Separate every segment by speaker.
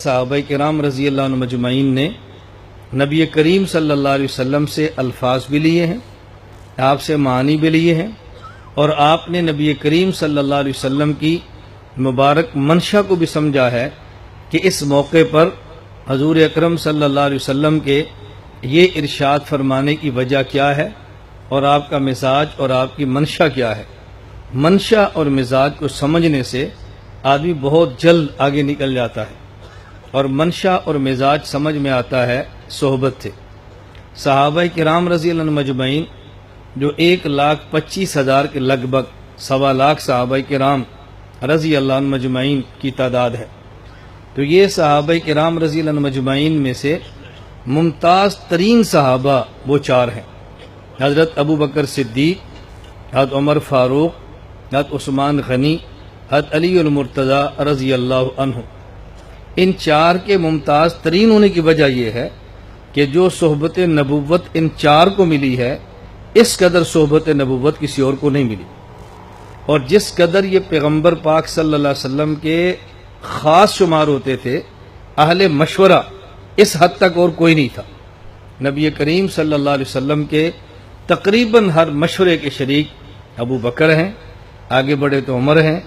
Speaker 1: صحابہ کرام رضی اللہ عنہ مجمعین نے نبی کریم صلی اللہ علیہ وسلم سے الفاظ بھی لیے ہیں، آپ سے معنی بھی لیے ہیں، اور آپ نے نبی کریم صلی اللہ علیہ وسلم کی مبارک منشا کو بھی سمجھا ہے کہ اس موقع پر حضور اکرم صلی اللہ علیہ وسلم کے یہ ارشاد فرمانے کی وجہ کیا ہے اور آپ کا مزاج اور آپ کی منشا کیا ہے۔ منشا اور مزاج کو سمجھنے سے آدمی بہت جلد آگے نکل جاتا ہے، اور منشا اور مزاج سمجھ میں آتا ہے صحبت سے۔ صحابہ کرام رضی اللہ عنہ مجمعین جو 1,25,000 کے لگ بھگ 1.25 صحابہ کرام رضی اللہ عنہ مجمعین کی تعداد ہے، تو یہ صحابہ کرام رضی اللہ عنہ مجمعین میں سے ممتاز ترین صحابہ وہ 4 ہیں: حضرت ابو بکر صدیق، حضرت عمر فاروق، حضرت عثمان غنی، حضرت علی المرتضیٰ رضی اللہ عنہ۔ ان 4 کے ممتاز ترین ہونے کی وجہ یہ ہے کہ جو صحبت نبوت ان 4 کو ملی ہے، اس قدر صحبت نبوت کسی اور کو نہیں ملی، اور جس قدر یہ پیغمبر پاک صلی اللہ علیہ وسلم کے خاص شمار ہوتے تھے، اہل مشورہ، اس حد تک اور کوئی نہیں تھا۔ نبی کریم صلی اللہ علیہ وسلم کے تقریباً ہر مشورے کے شریک ابو بکر ہیں، آگے بڑھے تو عمر ہیں،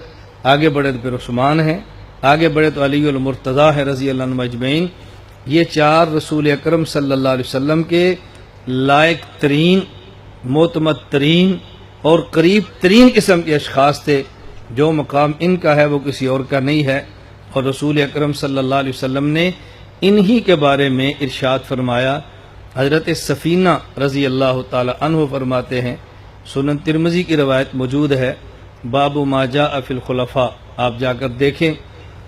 Speaker 1: آگے بڑھے تو پھر عثمان ہیں، آگے بڑھے تو علی المرتضیٰ ہے رضی اللہ عنہ اجمعین۔ یہ 4 رسول اکرم صلی اللہ علیہ وسلم کے لائق ترین، معتمد ترین اور قریب ترین قسم کے اشخاص تھے۔ جو مقام ان کا ہے وہ کسی اور کا نہیں ہے، اور رسول اکرم صلی اللہ علیہ وسلم نے انہی کے بارے میں ارشاد فرمایا۔ حضرت سفینہ رضی اللہ تعالی عنہ فرماتے ہیں، سنن ترمذی کی روایت موجود ہے، باب ما جاء فی الخلفاء، آپ جا کر دیکھیں،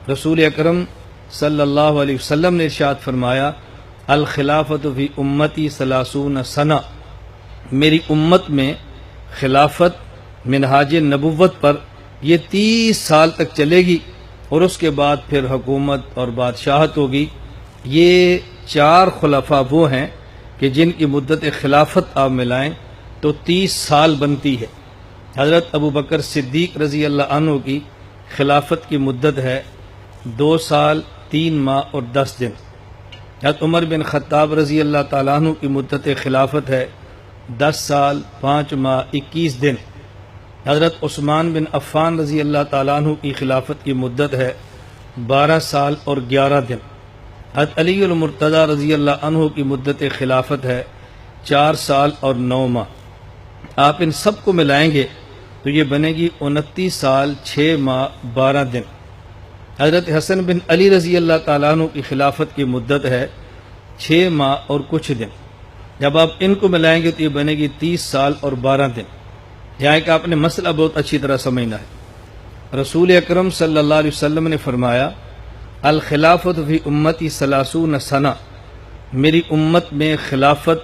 Speaker 1: رسول اکرم صلی اللہ علیہ وسلم نے ارشاد فرمایا، الخلافت فی امتی 30 سنہ، میری امت میں خلافت منہاج نبوت پر یہ 30 سال تک چلے گی، اور اس کے بعد پھر حکومت اور بادشاہت ہوگی۔ یہ 4 خلفاء وہ ہیں کہ جن کی مدت خلافت آپ ملائیں تو 30 سال بنتی ہے۔ حضرت ابو بکر صدیق رضی اللہ عنہ کی خلافت کی مدت ہے 2 سال 3 ماہ اور 10 دن۔ حضرت عمر بن خطاب رضی اللہ تعالیٰ عنہ کی مدت خلافت ہے 10 سال 5 ماہ 21 دن۔ حضرت عثمان بن عفان رضی اللہ تعالیٰ عنہ کی خلافت کی مدت ہے 12 سال اور 11 دن۔ حضرت علی المرتضیٰ رضی اللہ عنہ کی مدت خلافت ہے 4 سال اور 9 ماہ۔ آپ ان سب کو ملائیں گے تو یہ بنے گی 29 سال 6 ماہ 12 دن۔ حضرت حسن بن علی رضی اللہ تعالیٰ عنہ کی خلافت کی مدت ہے 6 ماہ اور کچھ دن۔ جب آپ ان کو ملائیں گے تو یہ بنے گی 30 سال اور 12 دن۔ یہاں کہ آپ نے مسئلہ بہت اچھی طرح سمجھنا ہے۔ رسول اکرم صلی اللہ علیہ وسلم نے فرمایا، الخلافت فی امتی 30 سنہ، میری امت میں خلافت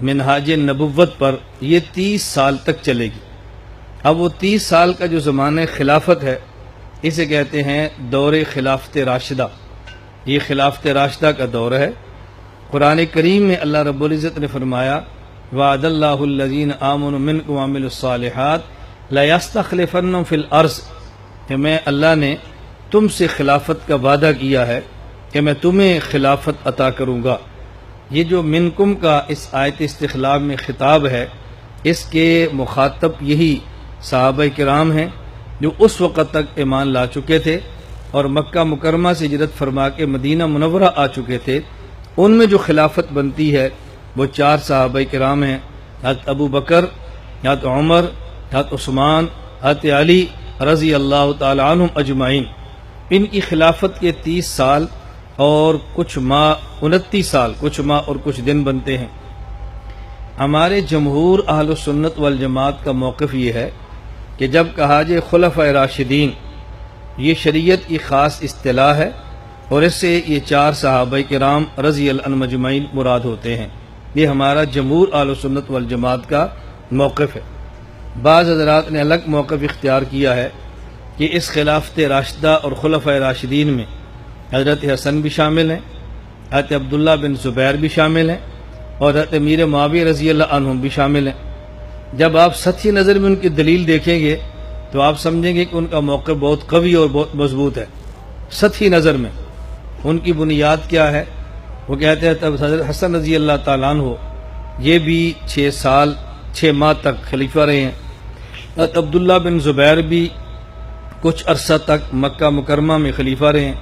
Speaker 1: منہاج نبوت پر یہ 30 سال تک چلے گی۔ اب وہ 30 سال کا جو زمانہ خلافت ہے، اسے کہتے ہیں دور خلافت راشدہ۔ یہ خلافت راشدہ کا دور ہے۔ قرآن کریم میں اللہ رب العزت نے فرمایا، وعد اللہ الذین آمنوا منکم وعملوا الصالحات لیستخلفنہم فی الارض، کہ میں اللہ نے تم سے خلافت کا وعدہ کیا ہے کہ میں تمہیں خلافت عطا کروں گا۔ یہ جو منکم کا اس آیت استخلاف میں خطاب ہے، اس کے مخاطب یہی صحابہ کرام ہیں جو اس وقت تک ایمان لا چکے تھے اور مکہ مکرمہ سے ہجرت فرما کے مدینہ منورہ آ چکے تھے۔ ان میں جو خلافت بنتی ہے وہ 4 صحابہ کرام ہیں: حضرت ابو بکر، حضرت عمر، حضرت عثمان، حضرت علی رضی اللہ تعالی عنہم اجمعین۔ ان کی خلافت کے 30 سال اور کچھ ماہ، 29 سال کچھ ماہ اور کچھ دن بنتے ہیں۔ ہمارے جمہور اہل سنت والجماعت کا موقف یہ ہے کہ جب کہا جائے خلفائے راشدین، یہ شریعت کی خاص اصطلاح ہے، اور اس سے یہ 4 صحابہ کرام رضی اللہ عنہم اجمعین مراد ہوتے ہیں۔ یہ ہمارا جمہور اہل سنت والجماعت کا موقف ہے۔ بعض حضرات نے الگ موقف اختیار کیا ہے کہ اس خلافت راشدہ اور خلفائے راشدین میں حضرت حسن بھی شامل ہیں، حضرت عبداللہ بن زبیر بھی شامل ہیں، اور حضرت امیر معاویہ رضی اللہ عنہم بھی شامل ہیں۔ جب آپ سطحی نظر میں ان کی دلیل دیکھیں گے تو آپ سمجھیں گے کہ ان کا موقف بہت قوی اور بہت مضبوط ہے۔ سطحی نظر میں ان کی بنیاد کیا ہے؟ وہ کہتے ہیں تب حضرت حسن رضی اللہ تعالیٰ عنہ یہ بھی 6 ماہ تک خلیفہ رہے ہیں. حضرت عبداللہ بن زبیر بھی کچھ عرصہ تک مکہ مکرمہ میں خلیفہ رہے ہیں.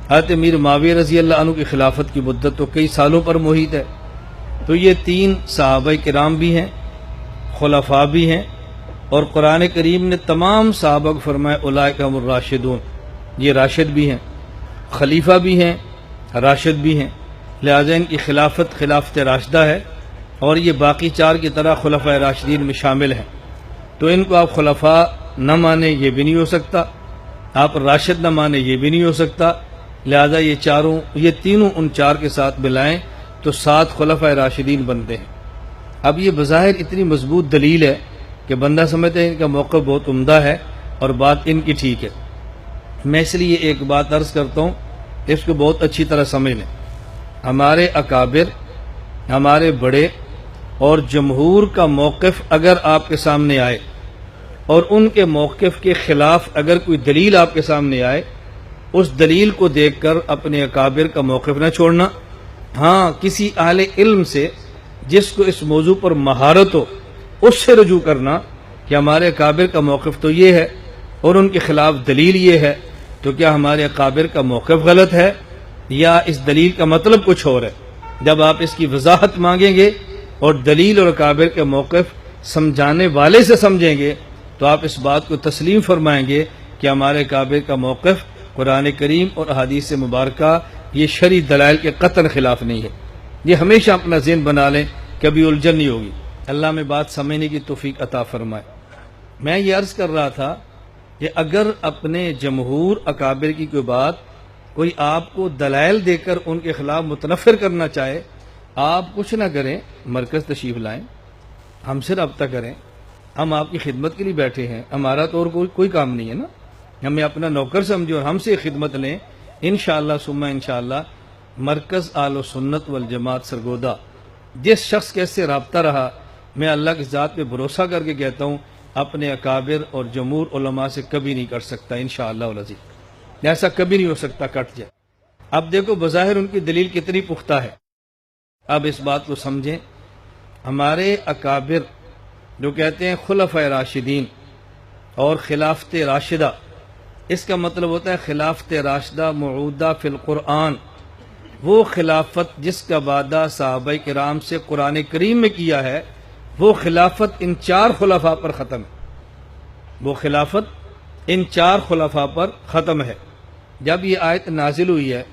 Speaker 1: حضرت امیر معاویہ رضی اللہ عنہ کی خلافت کی مدت تو کئی سالوں پر محیط ہے. تو یہ 3 صحابہ کرام بھی ہیں، خلفاء بھی ہیں، اور قرآن کریم نے تمام صحابہ کو فرمایا اولئک هم الراشدون، یہ راشد بھی ہیں، خلیفہ بھی ہیں، راشد بھی ہیں. لہذا ان کی خلافت راشدہ ہے، اور یہ باقی 4 کی طرح خلفاء راشدین میں شامل ہیں. تو ان کو آپ خلفاء نہ مانیں یہ بھی نہیں ہو سکتا، آپ راشد نہ مانیں یہ بھی نہیں ہو سکتا. لہذا یہ تینوں ان 4 کے ساتھ ملائیں تو 7 خلفاء راشدین بنتے ہیں. اب یہ بظاہر اتنی مضبوط دلیل ہے کہ بندہ سمجھتے ہیں ان کا موقع بہت عمدہ ہے اور بات ان کی ٹھیک ہے. میں اس لیے ایک بات عرض کرتا ہوں، اس کو بہت اچھی طرح سمجھ لیں. ہمارے اکابر، ہمارے بڑے اور جمہور کا موقف اگر آپ کے سامنے آئے اور ان کے موقف کے خلاف اگر کوئی دلیل آپ کے سامنے آئے، اس دلیل کو دیکھ کر اپنے اکابر کا موقف نہ چھوڑنا. ہاں، کسی اہل علم سے جس کو اس موضوع پر مہارت ہو اس سے رجوع کرنا کہ ہمارے اکابر کا موقف تو یہ ہے اور ان کے خلاف دلیل یہ ہے، تو کیا ہمارے اکابر کا موقف غلط ہے یا اس دلیل کا مطلب کچھ اور ہے؟ جب آپ اس کی وضاحت مانگیں گے اور دلیل اور اکابر کے موقف سمجھانے والے سے سمجھیں گے تو آپ اس بات کو تسلیم فرمائیں گے کہ ہمارے اکابر کا موقف قرآن کریم اور احادیث مبارکہ یہ شرعی دلائل کے قطعاً خلاف نہیں ہے. یہ ہمیشہ اپنا ذہن بنا لیں، کبھی الجھن نہیں ہوگی. اللہ میں بات سمجھنے کی توفیق عطا فرمائے. میں یہ عرض کر رہا تھا کہ اگر اپنے جمہور اکابر کی کوئی بات کوئی آپ کو دلائل دے کر ان کے خلاف متنفر کرنا چاہے، آپ کچھ نہ کریں، مرکز تشریف لائیں، ہم سے رابطہ کریں. ہم آپ کی خدمت کے لیے بیٹھے ہیں، ہمارا تو اور کوئی کام نہیں ہے نا. ہمیں اپنا نوکر سمجھو اور ہم سے خدمت لیں. انشاءاللہ ثم انشاءاللہ مرکز اہل سنت والجماعت سرگودا جس شخص کے سے رابطہ رہا، میں اللہ کی ذات پہ بھروسہ کر کے کہتا ہوں اپنے اکابر اور جمہور علماء سے کبھی نہیں کر سکتا انشاءاللہ العزیز. ایسا کبھی نہیں ہو سکتا کٹ جائے. اب دیکھو بظاہر ان کی دلیل کتنی پختہ ہے. اب اس بات کو سمجھیں، ہمارے اکابر جو کہتے ہیں خلفاء راشدین اور خلافت راشدہ، اس کا مطلب ہوتا ہے خلافت راشدہ معودہ فی القرآن، وہ خلافت جس کا وعدہ صحابہ کرام سے قرآن کریم میں کیا ہے، وہ خلافت ان 4 خلفاء پر ختم ہے. وہ خلافت ان 4 خلفاء پر ختم ہے. جب یہ آیت نازل ہوئی ہے،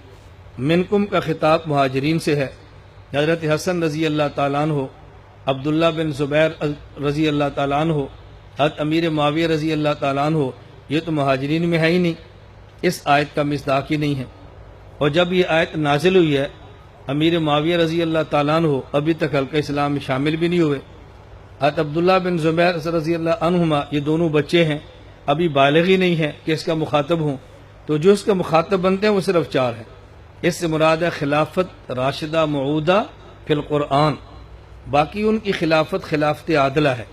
Speaker 1: منکم کا خطاب مہاجرین سے ہے. حضرت حسن رضی اللہ تعالیٰ عنہ، عبداللہ بن زبیر رضی اللہ تعالیٰ عنہ، حضرت امیر معاویہ رضی اللہ تعالیٰ عنہ، یہ تو مہاجرین میں ہے ہی نہیں، اس آیت کا مصداق ہی نہیں ہے. اور جب یہ آیت نازل ہوئی ہے، امیر معاویہ رضی اللہ تعالیٰ عنہ ابھی تک حلقہ اسلام میں شامل بھی نہیں ہوئے. حضرت عبداللہ بن زبیر رضی اللہ عنہما، یہ دونوں بچے ہیں، ابھی بالغ ہی نہیں ہیں کہ اس کا مخاطب ہوں. تو جو اس کا مخاطب بنتے ہیں وہ صرف 4 ہیں. اس سے مراد ہے خلافت راشدہ معودہ فی القرآن. باقی ان کی خلافت عادلہ ہے،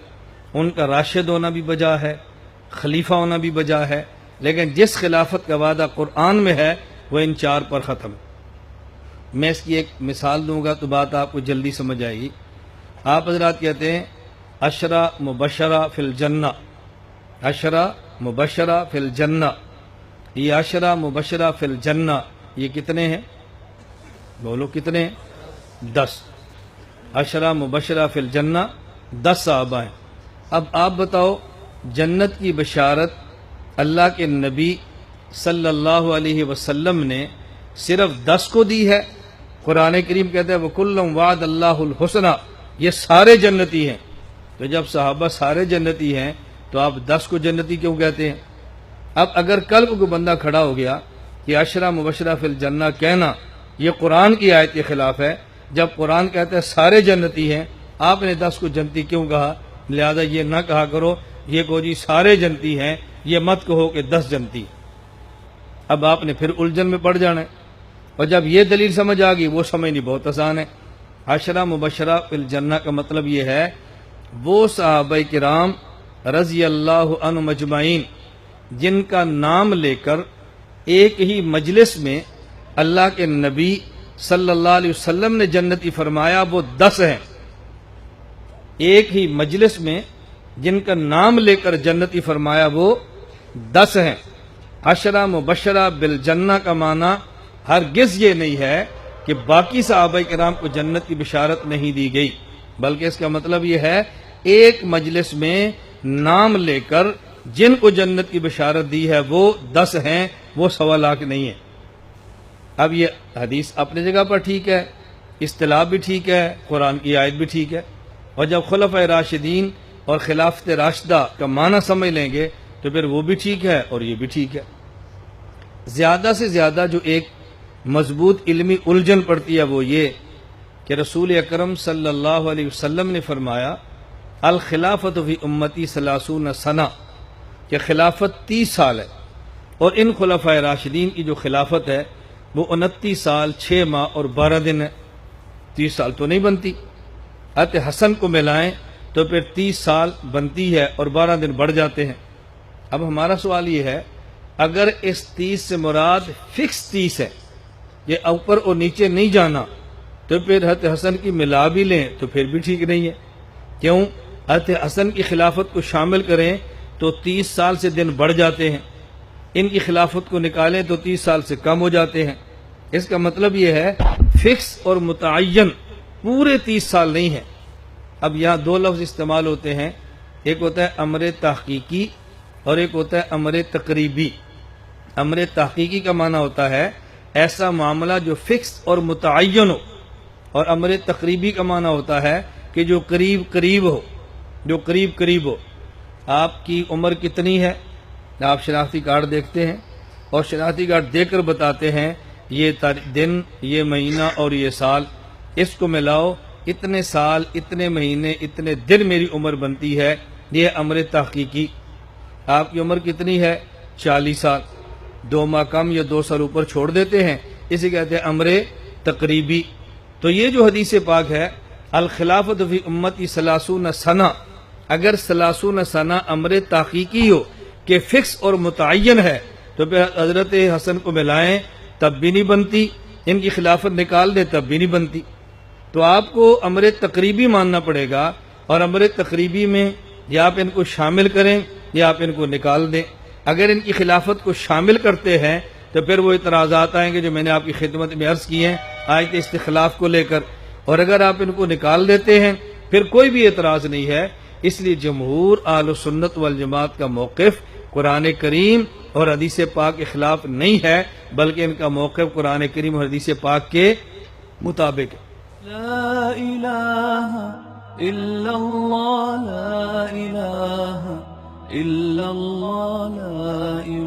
Speaker 1: ان کا راشد ہونا بھی بجا ہے، خلیفہ ہونا بھی بجا ہے، لیکن جس خلافت کا وعدہ قرآن میں ہے وہ ان 4 پر ختم ہے. میں اس کی ایک مثال دوں گا تو بات آپ کو جلدی سمجھ آئے گی. آپ حضرات کہتے ہیں عشرہ مبشرہ فی الجنہ، عشرہ مبشرہ فی الجنہ. یہ عشرہ مبشرہ فی الجنہ یہ کتنے ہیں؟ بولو کتنے ہیں؟ 10. عشرہ مبشرہ فی الجنہ 10 صحابہ ہیں. اب آپ بتاؤ، جنت کی بشارت اللہ کے نبی صلی اللہ علیہ وسلم نے صرف 10 کو دی ہے. قرآن کریم کہتا ہے وَكُلًّا وَعَدَ اللَّهُ الْحُسْنَى، یہ سارے جنتی ہیں. تو جب صحابہ سارے جنتی ہیں تو آپ 10 کو جنتی کیوں کہتے ہیں؟ اب اگر کل کو کوئی بندہ کھڑا ہو گیا کہ عشرہ مبشرہ فی الجنہ کہنا یہ قرآن کی آیت کے خلاف ہے، جب قرآن کہتا ہے سارے جنتی ہیں، آپ نے 10 کو جنتی کیوں کہا؟ لہذا یہ نہ کہا کرو یہ کو جی سارے جنتی ہیں، یہ مت کہو کہ 10 جنتی. اب آپ نے پھر الجھن میں پڑ جانا ہے. اور جب یہ دلیل سمجھ آ گئی، وہ سمجھنی بہت آسان ہے. عشرہ مبشرہ فی الجنہ کا مطلب یہ ہے وہ صحابہ کرام رضی اللہ عنہ مجمعین جن کا نام لے کر ایک ہی مجلس میں اللہ کے نبی صلی اللہ علیہ وسلم نے جنتی فرمایا وہ 10 ہیں۔ ایک ہی مجلس میں جن کا نام لے کر جنتی فرمایا وہ 10 ہیں۔ عشرہ مبشرہ بالجنہ کا معنی ہرگز یہ نہیں ہے کہ باقی صحابہ کرام کو جنت کی بشارت نہیں دی گئی، بلکہ اس کا مطلب یہ ہے ایک مجلس میں نام لے کر جن کو جنت کی بشارت دی ہے وہ 10 ہیں، وہ 1.25 لاکھ نہیں ہیں۔ اب یہ حدیث اپنی جگہ پر ٹھیک ہے، اصطلاح بھی ٹھیک ہے، قرآن کی آیت بھی ٹھیک ہے، اور جب خلفائے راشدین اور خلافت راشدہ کا معنی سمجھ لیں گے تو پھر وہ بھی ٹھیک ہے اور یہ بھی ٹھیک ہے۔ زیادہ سے زیادہ جو ایک مضبوط علمی الجھن پڑتی ہے وہ یہ کہ رسول اکرم صلی اللہ علیہ وسلم نے فرمایا الخلافت فی امتی 30 سنہ، کہ خلافت 30 سال ہے، اور ان خلفائے راشدین کی جو خلافت ہے وہ 29 سال 6 ماہ اور 12 دن ہے۔ 30 سال تو نہیں بنتی، حضرت حسن کو ملائیں تو پھر 30 سال بنتی ہے اور 12 دن بڑھ جاتے ہیں۔ اب ہمارا سوال یہ ہے اگر اس 30 سے مراد فکس 30 ہے، یہ اوپر اور نیچے نہیں جانا، تو پھر حضرت حسن کی ملا بھی لیں تو پھر بھی ٹھیک نہیں ہے۔ کیوں؟ حضرت حسن کی خلافت کو شامل کریں تو 30 سال سے دن بڑھ جاتے ہیں، ان کی خلافت کو نکالیں تو 30 سال سے کم ہو جاتے ہیں۔ اس کا مطلب یہ ہے فکس اور متعین پورے 30 سال نہیں ہیں۔ اب یہاں 2 لفظ استعمال ہوتے ہیں، ایک ہوتا ہے امر تحقیقی اور ایک ہوتا ہے امر تقریبی۔ امر تحقیقی کا معنی ہوتا ہے ایسا معاملہ جو فکس اور متعین ہو، اور امر تقریبی کا معنی ہوتا ہے کہ جو قریب قریب ہو، جو قریب قریب ہو۔ آپ کی عمر کتنی ہے؟ آپ شناختی کارڈ دیکھتے ہیں اور شناختی کارڈ دیکھ کر بتاتے ہیں یہ دن، یہ مہینہ اور یہ سال، اس کو ملاؤ، اتنے سال، اتنے مہینے، اتنے دن میری عمر بنتی ہے، یہ امر تحقیقی۔ آپ کی عمر کتنی ہے؟ 40 سال، 2 ماہ کم یا 2 سال اوپر چھوڑ دیتے ہیں، اسے کہتے ہیں امر تقریبی۔ تو یہ جو حدیث پاک ہے الخلافت فی امتی 30 سنہ، اگر 30 سنہ امر تحقیقی ہو کہ فکس اور متعین ہے تو پھر حضرت حسن کو ملائیں تب بھی نہیں بنتی، ان کی خلافت نکال دیں تب بھی نہیں بنتی۔ تو آپ کو امر تقریبی ماننا پڑے گا، اور امر تقریبی میں یا آپ ان کو شامل کریں یا آپ ان کو نکال دیں۔ اگر ان کی خلافت کو شامل کرتے ہیں تو پھر وہ اعتراضات آئیں گے جو میں نے آپ کی خدمت میں عرض کی ہیں آیت استخلاف کو لے کر، اور اگر آپ ان کو نکال دیتے ہیں پھر کوئی بھی اعتراض نہیں ہے۔ اس لیے جمہور اہل سنت والجماعت کا موقف قرآن کریم اور حدیث پاک کے خلاف نہیں ہے، بلکہ ان کا موقف قرآن کریم اور حدیث پاک کے مطابق ہے۔
Speaker 2: لا الہ الا اللہ، لا الہ الا اللہ، لا الہ